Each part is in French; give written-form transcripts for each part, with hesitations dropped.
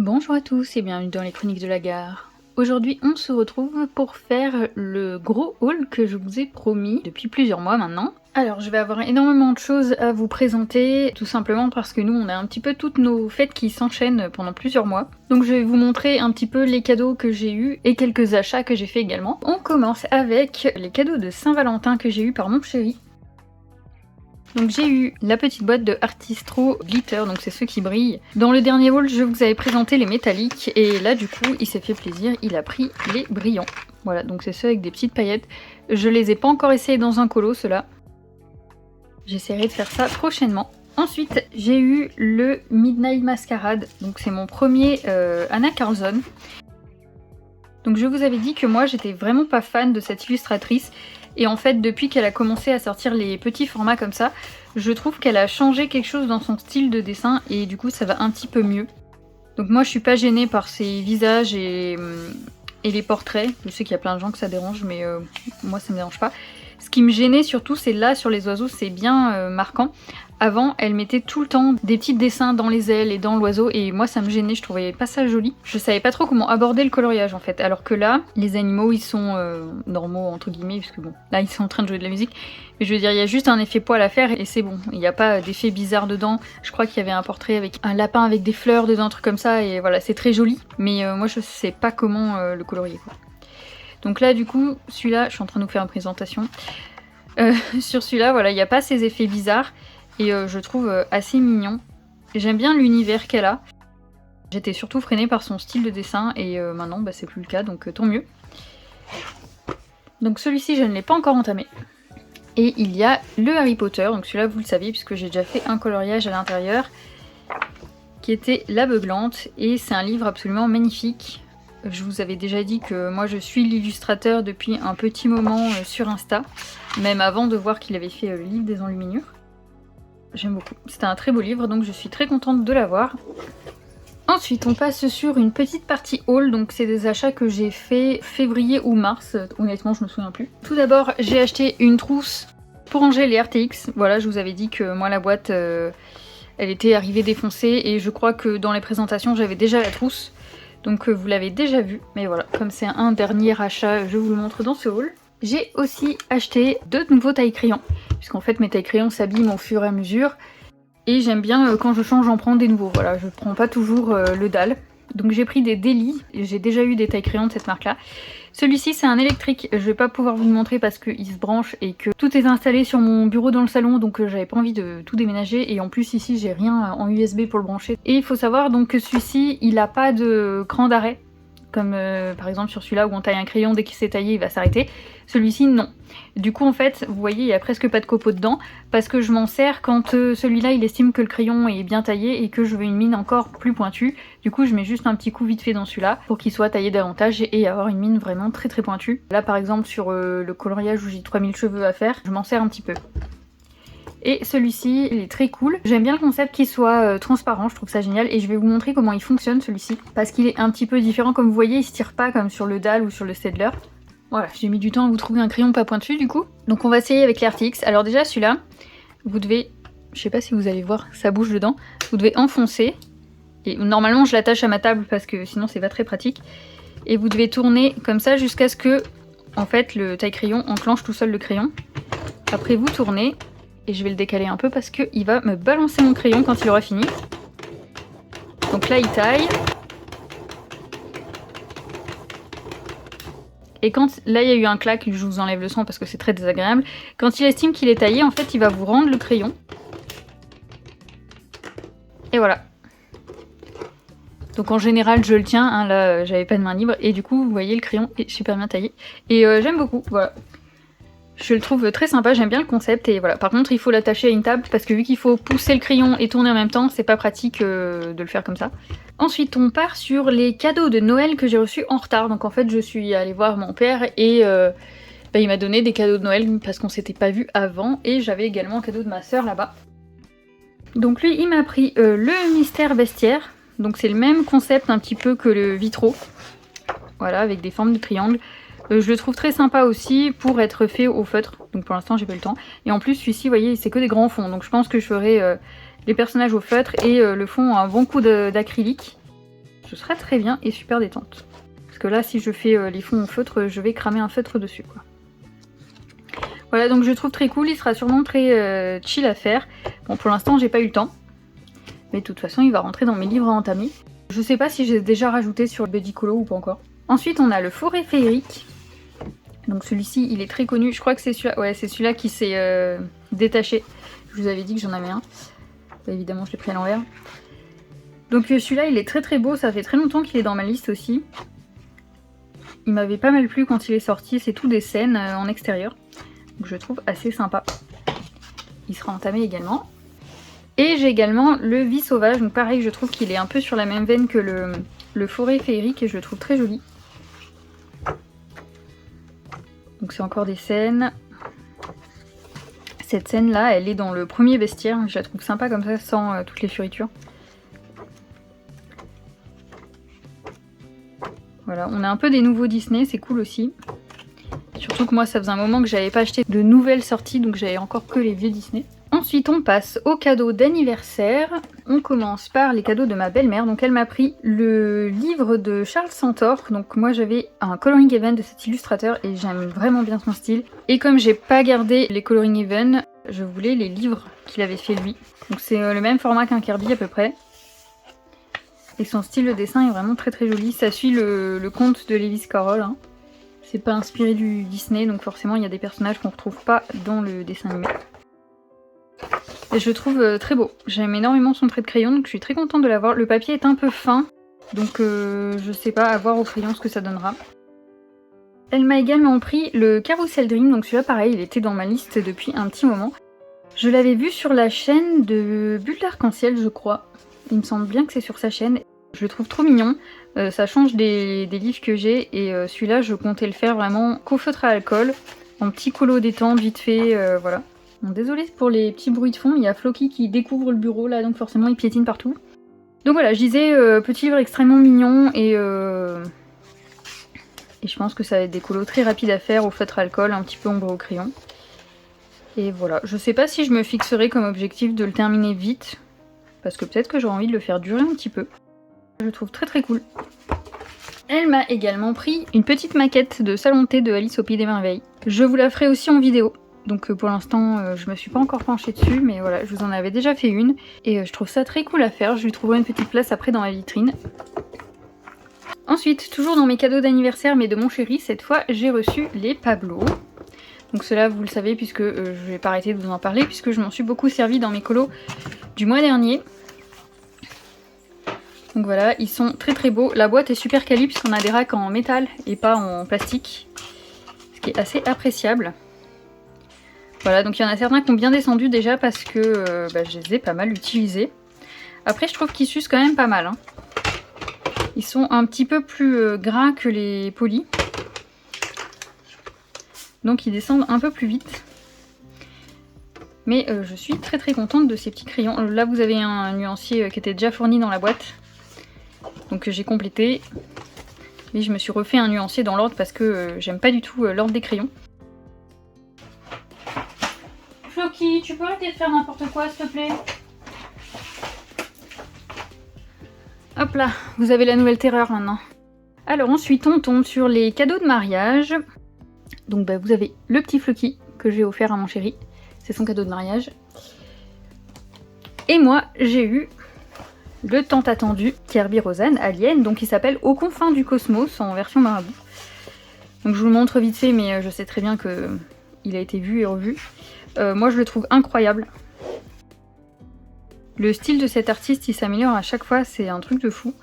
Bonjour à tous et bienvenue dans les chroniques de la gare. Aujourd'hui on se retrouve pour faire le gros haul que je vous ai promis depuis plusieurs mois maintenant. Alors je vais avoir énormément de choses à vous présenter, tout simplement parce que nous on a un petit peu toutes nos fêtes qui s'enchaînent pendant plusieurs mois. Donc je vais vous montrer un petit peu les cadeaux que j'ai eus et quelques achats que j'ai fait également. On commence avec les cadeaux de Saint-Valentin que j'ai eu par mon chéri. Donc j'ai eu la petite boîte de Artistro Glitter, donc c'est ceux qui brillent. Dans le dernier haul, je vous avais présenté les métalliques, et là du coup, il s'est fait plaisir, il a pris les brillants. Voilà, donc c'est ceux avec des petites paillettes. Je les ai pas encore essayés dans un colo, ceux-là. J'essaierai de faire ça prochainement. Ensuite, j'ai eu le Midnight Masquerade, donc c'est mon premier Anna Carlson. Donc je vous avais dit que moi, j'étais vraiment pas fan de cette illustratrice. Et en fait, depuis qu'elle a commencé à sortir les petits formats comme ça, je trouve qu'elle a changé quelque chose dans son style de dessin et du coup ça va un petit peu mieux. Donc moi je suis pas gênée par ses visages et les portraits. Je sais qu'il y a plein de gens que ça dérange, mais moi ça me dérange pas. Ce qui me gênait surtout, c'est là sur les oiseaux, c'est bien marquant. Avant, elle mettait tout le temps des petits dessins dans les ailes et dans l'oiseau, et moi ça me gênait, je trouvais pas ça joli. Je savais pas trop comment aborder le coloriage en fait, alors que là, les animaux ils sont normaux entre guillemets, puisque bon, là ils sont en train de jouer de la musique, mais je veux dire, il y a juste un effet poil à faire et c'est bon, il n'y a pas d'effet bizarre dedans. Je crois qu'il y avait un portrait avec un lapin avec des fleurs dedans, un truc comme ça, et voilà, c'est très joli, mais moi je sais pas comment le colorier quoi. Donc là du coup, celui-là, je suis en train de vous faire une présentation. Sur celui-là, voilà, il n'y a pas ces effets bizarres. Et je trouve assez mignon. J'aime bien l'univers qu'elle a. J'étais surtout freinée par son style de dessin et maintenant bah, c'est plus le cas, donc tant mieux. Donc celui-ci je ne l'ai pas encore entamé. Et il y a le Harry Potter, donc celui-là vous le savez puisque j'ai déjà fait un coloriage à l'intérieur, qui était L'Aveuglante, et c'est un livre absolument magnifique. Je vous avais déjà dit que moi je suis l'illustrateur depuis un petit moment sur Insta, même avant de voir qu'il avait fait le livre des enluminures. J'aime beaucoup. C'était un très beau livre, donc je suis très contente de l'avoir. Ensuite, on passe sur une petite partie haul, donc c'est des achats que j'ai fait février ou mars, honnêtement je me souviens plus. Tout d'abord, j'ai acheté une trousse pour ranger les RTX. Voilà, je vous avais dit que moi la boîte, elle était arrivée défoncée, et je crois que dans les présentations j'avais déjà la trousse. Donc vous l'avez déjà vu, mais voilà, comme c'est un dernier achat, je vous le montre dans ce haul. J'ai aussi acheté 2 nouveaux taille-crayons, puisqu'en fait mes taille-crayons s'abîment au fur et à mesure, et j'aime bien quand je change j'en prends des nouveaux, voilà, je prends pas toujours le dalle. Donc j'ai pris des Deli, j'ai déjà eu des taille-crayons de cette marque-là. Celui-ci c'est un électrique, je vais pas pouvoir vous le montrer parce qu'il se branche et que tout est installé sur mon bureau dans le salon, donc j'avais pas envie de tout déménager, et en plus ici j'ai rien en USB pour le brancher. Et il faut savoir donc que celui-ci il a pas de cran d'arrêt, comme par exemple sur celui-là où on taille un crayon, dès qu'il s'est taillé il va s'arrêter. Celui-ci non. Du coup en fait vous voyez il y a presque pas de copeaux dedans, parce que je m'en sers quand celui-là il estime que le crayon est bien taillé et que je veux une mine encore plus pointue. Du coup je mets juste un petit coup vite fait dans celui-là pour qu'il soit taillé davantage et avoir une mine vraiment très très pointue. Là par exemple sur le coloriage où j'ai 3000 cheveux à faire, je m'en sers un petit peu. Et celui-ci, il est très cool. J'aime bien le concept qu'il soit transparent, je trouve ça génial. Et je vais vous montrer comment il fonctionne celui-ci, parce qu'il est un petit peu différent. Comme vous voyez, il se tire pas comme sur le Dahl ou sur le Staedtler. Voilà, j'ai mis du temps à vous trouver un crayon pas pointu du coup. Donc on va essayer avec les RTX. Alors déjà celui-là, vous devez, je sais pas si vous allez voir, ça bouge dedans. Vous devez enfoncer. Et normalement je l'attache à ma table parce que sinon c'est pas très pratique. Et vous devez tourner comme ça jusqu'à ce que, en fait, le taille-crayon enclenche tout seul le crayon. Après vous tournez. Et je vais le décaler un peu parce qu'il va me balancer mon crayon quand il aura fini. Donc là il taille. Et quand là il y a eu un clac, je vous enlève le son parce que c'est très désagréable. Quand il estime qu'il est taillé, en fait il va vous rendre le crayon. Et voilà. Donc en général je le tiens, hein, là j'avais pas de main libre. Et du coup vous voyez le crayon est super bien taillé. Et j'aime beaucoup, voilà. Je le trouve très sympa, j'aime bien le concept, et voilà. Par contre il faut l'attacher à une table parce que vu qu'il faut pousser le crayon et tourner en même temps, c'est pas pratique de le faire comme ça. Ensuite on part sur les cadeaux de Noël que j'ai reçus en retard. Donc en fait je suis allée voir mon père et il m'a donné des cadeaux de Noël parce qu'on s'était pas vu avant, et j'avais également un cadeau de ma soeur là-bas. Donc lui il m'a pris le Mystère Bestiaire, donc c'est le même concept un petit peu que le Vitro. Voilà, avec des formes de triangles. Je le trouve très sympa aussi pour être fait au feutre, donc pour l'instant j'ai pas le temps. Et en plus celui-ci, vous voyez, c'est que des grands fonds, donc je pense que je ferai les personnages au feutre et le fond un bon coup d'acrylique. ce sera très bien et super détente. Parce que là, si je fais les fonds en feutre, je vais cramer un feutre dessus, quoi. Voilà, donc je le trouve très cool, il sera sûrement très chill à faire. Bon, pour l'instant, j'ai pas eu le temps. Mais de toute façon, il va rentrer dans mes livres à entamer. Je sais pas si j'ai déjà rajouté sur le Buddy Colo ou pas encore. Ensuite, on a le Forêt Féerique. Donc celui-ci, il est très connu. Je crois que c'est celui-là, ouais, c'est celui-là qui s'est détaché. Je vous avais dit que j'en avais un. Évidemment, je l'ai pris à l'envers. Donc celui-là, il est très très beau. Ça fait très longtemps qu'il est dans ma liste aussi. Il m'avait pas mal plu quand il est sorti. C'est tout des scènes en extérieur. Donc je le trouve assez sympa. Il sera entamé également. Et j'ai également le Vie Sauvage. Donc pareil, je trouve qu'il est un peu sur la même veine que le Forêt Féerique et je le trouve très joli. Donc c'est encore des scènes. Cette scène là, elle est dans le premier bestiaire. Je la trouve sympa comme ça, sans toutes les fioritures. Voilà, on a un peu des nouveaux Disney, c'est cool aussi. Surtout que moi ça faisait un moment que j'avais pas acheté de nouvelles sorties, donc j'avais encore que les vieux Disney. Ensuite on passe aux cadeaux d'anniversaire. On commence par les cadeaux de ma belle-mère. Donc elle m'a pris le livre de Charles Centaure. Donc moi j'avais un coloring event de cet illustrateur et j'aime vraiment bien son style. Et comme j'ai pas gardé les coloring event, je voulais les livres qu'il avait fait lui. Donc c'est le même format qu'un Kirby à peu près. Et son style de dessin est vraiment très très joli. Ça suit le conte de Lewis Carroll. Hein. C'est pas inspiré du Disney, donc forcément il y a des personnages qu'on retrouve pas dans le dessin animé. Et je le trouve très beau. J'aime énormément son trait de crayon, donc je suis très contente de l'avoir. Le papier est un peu fin, donc je sais pas, à voir au crayon ce que ça donnera. Elle m'a également pris le Carousel Dream, donc celui-là pareil, il était dans ma liste depuis un petit moment. Je l'avais vu sur la chaîne de Bulle d'Arc-en-Ciel, je crois. Il me semble bien que c'est sur sa chaîne. Je le trouve trop mignon. Ça change des livres que j'ai et celui-là je comptais le faire vraiment qu'au feutre à alcool, en petit colo détente vite fait, voilà. Bon, désolée pour les petits bruits de fond, il y a Floki qui découvre le bureau là, donc forcément il piétine partout. Donc voilà, je disais petit livre extrêmement mignon et je pense que ça va être des colos très rapides à faire au feutre à alcool, un petit peu ombre au crayon. Et voilà, je sais pas si je me fixerai comme objectif de le terminer vite, parce que peut-être que j'aurai envie de le faire durer un petit peu. Je le trouve très très cool. Elle m'a également pris une petite maquette de salon de thé de Alice au Pays des Merveilles. Je vous la ferai aussi en vidéo. Donc pour l'instant je me suis pas encore penchée dessus, mais voilà, je vous en avais déjà fait une. Et je trouve ça très cool à faire, je lui trouverai une petite place après dans ma vitrine. Ensuite, toujours dans mes cadeaux d'anniversaire mais de mon chéri, cette fois j'ai reçu les Pablo. Donc cela vous le savez puisque je vais pas arrêter de vous en parler puisque je m'en suis beaucoup servi dans mes colos du mois dernier. Donc voilà, ils sont très très beaux. La boîte est super quali puisqu'on a des racks en métal et pas en plastique. Ce qui est assez appréciable. Voilà, donc il y en a certains qui ont bien descendu déjà parce que je les ai pas mal utilisés. Après je trouve qu'ils s'usent quand même pas mal. Hein. Ils sont un petit peu plus gras que les polis. Donc ils descendent un peu plus vite. Mais je suis très très contente de ces petits crayons. Là vous avez un nuancier qui était déjà fourni dans la boîte. Donc j'ai complété. Et je me suis refait un nuancier dans l'ordre parce que j'aime pas du tout l'ordre des crayons. Floki, tu peux arrêter de faire n'importe quoi s'il te plaît? Hop là, vous avez la nouvelle terreur maintenant. Alors ensuite on tombe sur les cadeaux de mariage. Donc vous avez le petit Floki que j'ai offert à mon chéri. C'est son cadeau de mariage. Et moi j'ai eu le tant attendu Kirby Roseanne Alien, donc il s'appelle Aux confins du cosmos en version marabout. Donc je vous le montre vite fait, mais je sais très bien que il a été vu et revu. Moi je le trouve incroyable. Le style de cet artiste il s'améliore à chaque fois, c'est un truc de fou.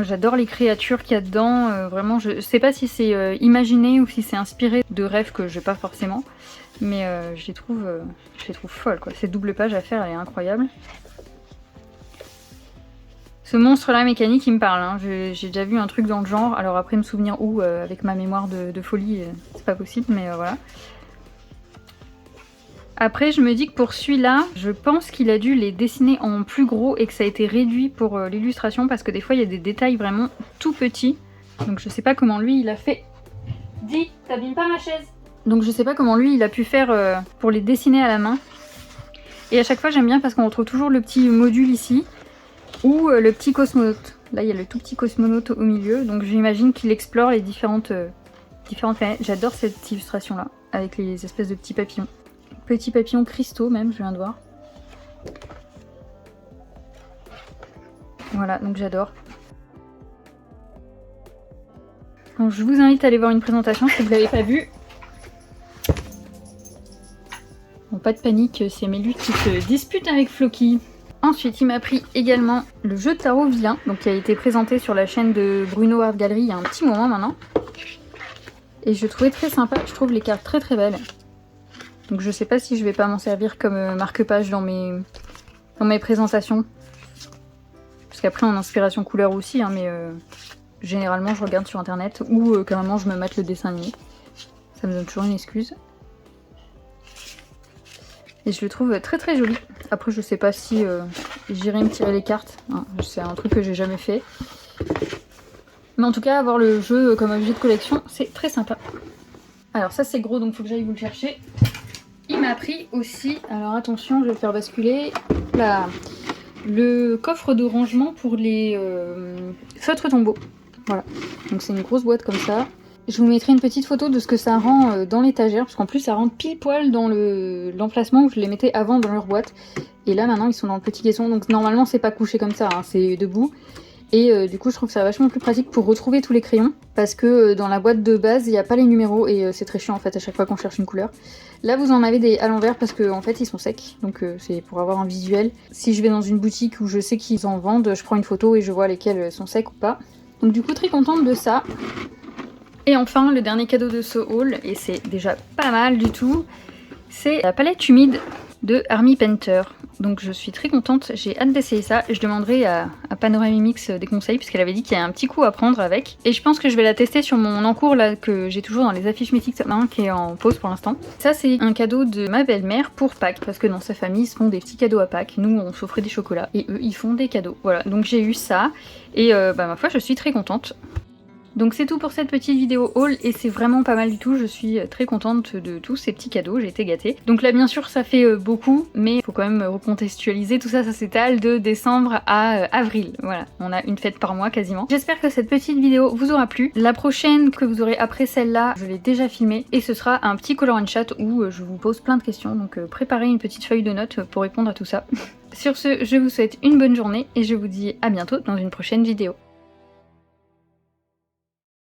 J'adore les créatures qu'il y a dedans, vraiment je sais pas si c'est imaginé ou si c'est inspiré de rêves que j'ai pas forcément. Mais je les trouve folles quoi. Cette double page à faire elle est incroyable. Ce monstre-là mécanique, il me parle. Hein. J'ai déjà vu un truc dans le genre. Alors après, me souvenir où, avec ma mémoire de folie, c'est pas possible, mais voilà. Après, je me dis que pour celui-là, je pense qu'il a dû les dessiner en plus gros et que ça a été réduit pour l'illustration parce que des fois, il y a des détails vraiment tout petits. Donc je sais pas comment lui, il a fait... Dis, t'abîmes pas ma chaise. Donc je sais pas comment lui, il a pu faire pour les dessiner à la main. Et à chaque fois, j'aime bien parce qu'on retrouve toujours le petit module ici. Ou le petit cosmonaute. Là, il y a le tout petit cosmonaute au milieu, donc j'imagine qu'il explore les différentes planètes. J'adore cette illustration-là, avec les espèces de petits papillons. Petits papillons cristaux même, je viens de voir. Voilà, donc j'adore. Donc je vous invite à aller voir une présentation si vous ne l'avez pas vue. Bon, pas de panique, c'est Mélu qui se dispute avec Floki. Ensuite, il m'a pris également le jeu de tarot vilain, donc qui a été présenté sur la chaîne de Bruno Art Gallery il y a un petit moment maintenant. Et je trouvais très sympa, je trouve les cartes très très belles. Donc je sais pas si je vais pas m'en servir comme marque-page dans mes présentations. Parce qu'après en inspiration couleur aussi, hein, mais généralement je regarde sur internet ou carrément je me mate le dessin animé. Ça me donne toujours une excuse. Et je le trouve très très joli. Après je sais pas si j'irai me tirer les cartes, hein, c'est un truc que j'ai jamais fait. Mais en tout cas avoir le jeu comme objet de collection c'est très sympa. Alors ça c'est gros donc faut que j'aille vous le chercher. Il m'a pris aussi, alors attention je vais le faire basculer, là, le coffre de rangement pour les feutres tombeaux. Voilà, donc c'est une grosse boîte comme ça. Je vous mettrai une petite photo de ce que ça rend dans l'étagère, parce qu'en plus ça rentre pile poil dans l'emplacement où je les mettais avant dans leur boîte. Et là maintenant ils sont dans le petit caisson, donc normalement c'est pas couché comme ça, hein, c'est debout. Et du coup je trouve ça vachement plus pratique pour retrouver tous les crayons, parce que dans la boîte de base il n'y a pas les numéros et c'est très chiant en fait à chaque fois qu'on cherche une couleur. Là vous en avez des à l'envers parce que en fait ils sont secs, donc c'est pour avoir un visuel. Si je vais dans une boutique où je sais qu'ils en vendent, je prends une photo et je vois lesquels sont secs ou pas. Donc du coup très contente de ça. Et enfin, le dernier cadeau de ce haul, et c'est déjà pas mal du tout, c'est la palette humide de Army Painter. Donc je suis très contente, j'ai hâte d'essayer ça. Je demanderai à Panoramimix des conseils, puisqu'elle avait dit qu'il y a un petit coup à prendre avec. Et je pense que je vais la tester sur mon encours là, que j'ai toujours dans les affiches mythiques, qui est en pause pour l'instant. Ça c'est un cadeau de ma belle-mère pour Pâques, parce que dans sa famille ils se font des petits cadeaux à Pâques. Nous on s'offrait des chocolats, et eux ils font des cadeaux. Voilà, donc j'ai eu ça, et ma foi je suis très contente. Donc c'est tout pour cette petite vidéo haul et c'est vraiment pas mal du tout, je suis très contente de tous ces petits cadeaux, j'ai été gâtée. Donc là bien sûr ça fait beaucoup, mais il faut quand même recontextualiser, tout ça, ça s'étale de décembre à avril, voilà, on a une fête par mois quasiment. J'espère que cette petite vidéo vous aura plu. La prochaine que vous aurez après celle-là, je l'ai déjà filmée et ce sera un petit color and chat où je vous pose plein de questions, donc préparez une petite feuille de notes pour répondre à tout ça. Sur ce, je vous souhaite une bonne journée et je vous dis à bientôt dans une prochaine vidéo.